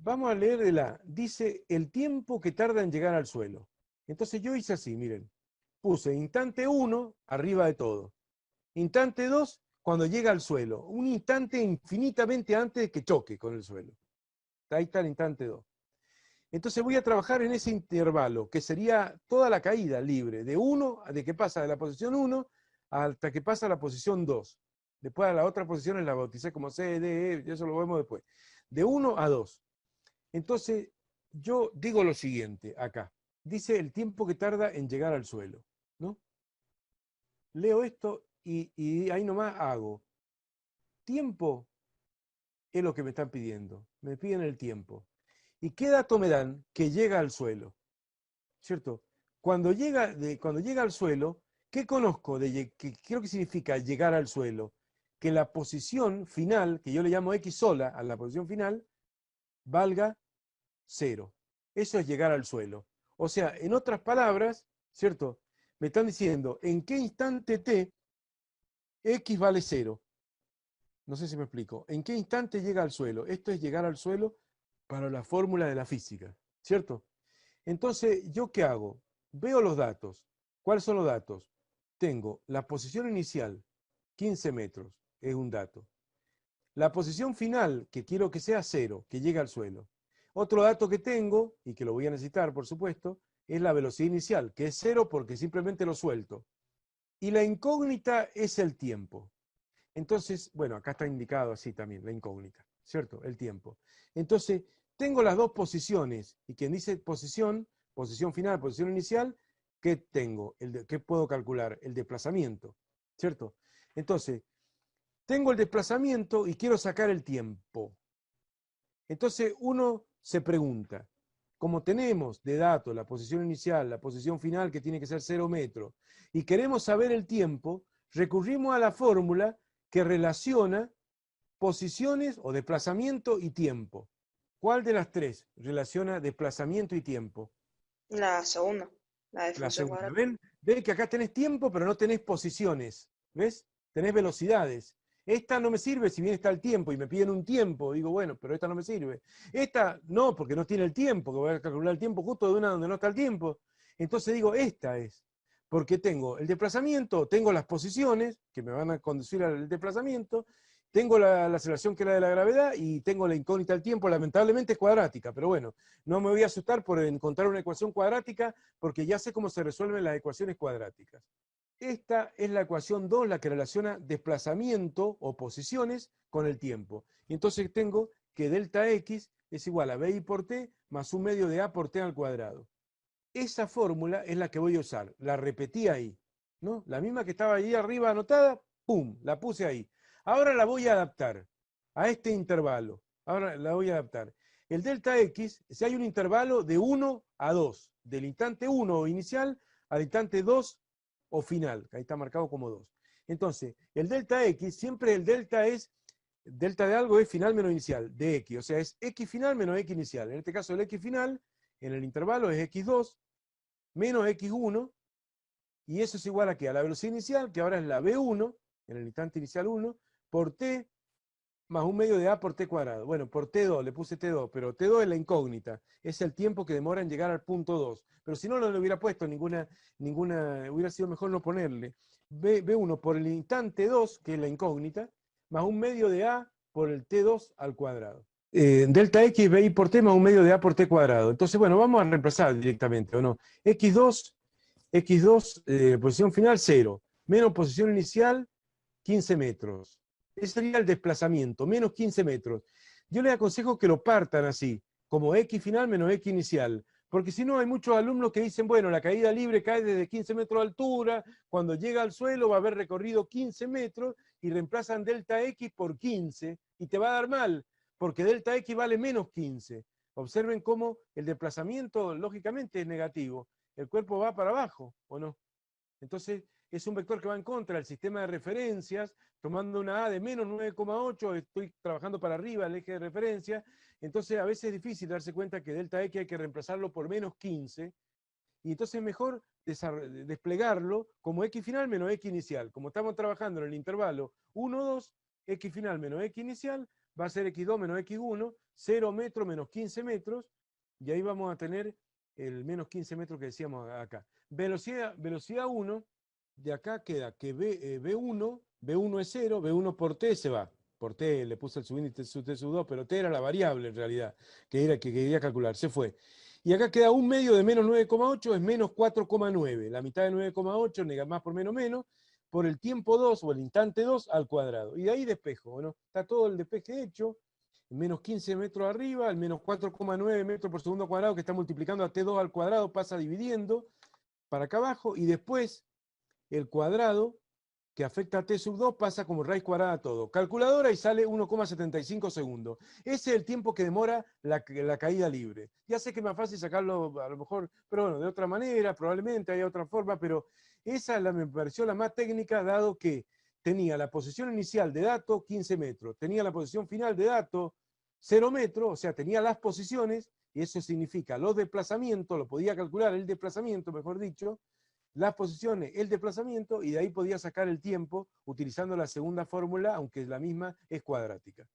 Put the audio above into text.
Vamos a leer de la. Dice el tiempo que tarda en llegar al suelo. Entonces yo hice así, miren. Puse instante 1 arriba de todo. Instante 2 cuando llega al suelo. Un instante infinitamente antes de que choque con el suelo. Ahí está el instante 2. Entonces voy a trabajar en ese intervalo, que sería toda la caída libre, de que pasa de la posición 1 hasta que pasa a la posición 2. Después a la otra posición la bauticé como C, D, E, eso lo vemos después. De 1 a 2. Entonces, yo digo lo siguiente acá. Dice el tiempo que tarda en llegar al suelo, ¿no? Leo esto y ahí nomás hago. Tiempo es lo que me están pidiendo. Me piden el tiempo. ¿Y qué dato me dan? Que llega al suelo, ¿cierto? Cuando llega al suelo, ¿qué conozco? ¿Qué creo que significa llegar al suelo? Que la posición final, que yo le llamo X sola a la posición final, valga 0. Eso es llegar al suelo. O sea, en otras palabras, ¿cierto? Me están diciendo, ¿en qué instante t X vale 0? No sé si me explico. ¿En qué instante llega al suelo? Esto es llegar al suelo para la fórmula de la física, ¿cierto? Entonces, ¿yo qué hago? Veo los datos. ¿Cuáles son los datos? Tengo la posición inicial, 15 metros, es un dato. La posición final, que quiero que sea 0, que llegue al suelo. Otro dato que tengo, y que lo voy a necesitar, por supuesto, es la velocidad inicial, que es 0 porque simplemente lo suelto. Y la incógnita es el tiempo. Entonces, bueno, acá está indicado así también, la incógnita, ¿cierto? El tiempo. Entonces, tengo las dos posiciones, y quien dice posición, posición final, posición inicial, ¿qué tengo? ¿Qué puedo calcular? El desplazamiento, ¿cierto? Entonces, tengo el desplazamiento y quiero sacar el tiempo. Entonces uno se pregunta, como tenemos de datos la posición inicial, la posición final que tiene que ser 0 metros, y queremos saber el tiempo, recurrimos a la fórmula que relaciona posiciones o desplazamiento y tiempo. ¿Cuál de las tres relaciona desplazamiento y tiempo? La segunda, la de La función segunda. cuadrada. ¿Ven que acá tenés tiempo, pero no tenés posiciones? ¿Ves? Tenés velocidades. Esta no me sirve si bien está el tiempo y me piden un tiempo. Digo, bueno, pero esta no me sirve. Esta no, porque no tiene el tiempo, que voy a calcular el tiempo justo de una donde no está el tiempo. Entonces digo, esta es. Porque tengo el desplazamiento, tengo las posiciones que me van a conducir al desplazamiento, tengo la aceleración que es la de la gravedad y tengo la incógnita del tiempo, lamentablemente es cuadrática, pero bueno, no me voy a asustar por encontrar una ecuación cuadrática porque ya sé cómo se resuelven las ecuaciones cuadráticas. Esta es la ecuación 2, la que relaciona desplazamiento o posiciones con el tiempo. Y entonces tengo que delta x es igual a bi por t más un medio de a por t al cuadrado. Esa fórmula es la que voy a usar. La repetí ahí, ¿no? La misma que estaba ahí arriba anotada, ¡pum!, la puse ahí. Ahora la voy a adaptar a este intervalo. Ahora la voy a adaptar. El delta x, si hay un intervalo de 1 a 2, del instante 1 inicial al instante 2 o final, que ahí está marcado como 2. Entonces, el delta x, siempre el delta de algo es final menos inicial, de x, o sea, es x final menos x inicial. En este caso, el x final, en el intervalo es x2 menos x1, y eso es igual a ¿qué? A la velocidad inicial, que ahora es la v1, en el instante inicial 1, por t más un medio de a por t cuadrado. Bueno, por t2, le puse t2, pero t2 es la incógnita, es el tiempo que demora en llegar al punto 2. Pero si no, no le hubiera puesto ninguna, hubiera sido mejor no ponerle. V1 por el instante 2, que es la incógnita, más un medio de a por el t2 al cuadrado. Delta x, bi por t más un medio de a por t cuadrado. Entonces, bueno, vamos a reemplazar directamente, ¿o no? x2, posición final 0, menos posición inicial 15 metros. Ese sería el desplazamiento, menos 15 metros. Yo les aconsejo que lo partan así, como x final menos x inicial, porque si no hay muchos alumnos que dicen, bueno, la caída libre cae desde 15 metros de altura, cuando llega al suelo va a haber recorrido 15 metros y reemplazan delta x por 15 y te va a dar mal, porque delta x vale menos 15. Observen cómo el desplazamiento lógicamente es negativo, el cuerpo va para abajo, ¿o no? Entonces, es un vector que va en contra del sistema de referencias, tomando una A de menos 9,8, estoy trabajando para arriba el eje de referencia, entonces a veces es difícil darse cuenta que delta X hay que reemplazarlo por menos 15, y entonces es mejor desplegarlo como X final menos X inicial. Como estamos trabajando en el intervalo 1, 2, X final menos X inicial, va a ser x2 menos x1, 0 metros menos 15 metros, y ahí vamos a tener el menos 15 metros que decíamos acá. Velocidad 1, de acá queda que B1 es 0, B1 por T se va. Por T le puse el subíndice sub T sub 2, pero T era la variable en realidad, que quería calcular, se fue. Y acá queda un medio de menos 9,8, es menos 4,9. La mitad de 9,8, más por menos, por el tiempo 2 o el instante 2 al cuadrado. Y de ahí despejo, ¿no? Está todo el despeje hecho. Menos 15 metros arriba, el menos 4,9 metros por segundo cuadrado que está multiplicando a T2 al cuadrado, pasa dividiendo para acá abajo, y después el cuadrado que afecta a T sub 2 pasa como raíz cuadrada a todo. Calculadora y sale 1,75 segundos. Ese es el tiempo que demora la caída libre. Ya sé que es más fácil sacarlo a lo mejor, pero bueno, de otra manera, probablemente hay otra forma, pero esa me pareció la más técnica, dado que tenía la posición inicial de dato 15 metros, tenía la posición final de dato 0 metros, o sea, tenía las posiciones, y eso significa los desplazamientos, lo podía calcular el desplazamiento, mejor dicho, las posiciones, el desplazamiento, y de ahí podía sacar el tiempo utilizando la segunda fórmula, aunque la misma es cuadrática.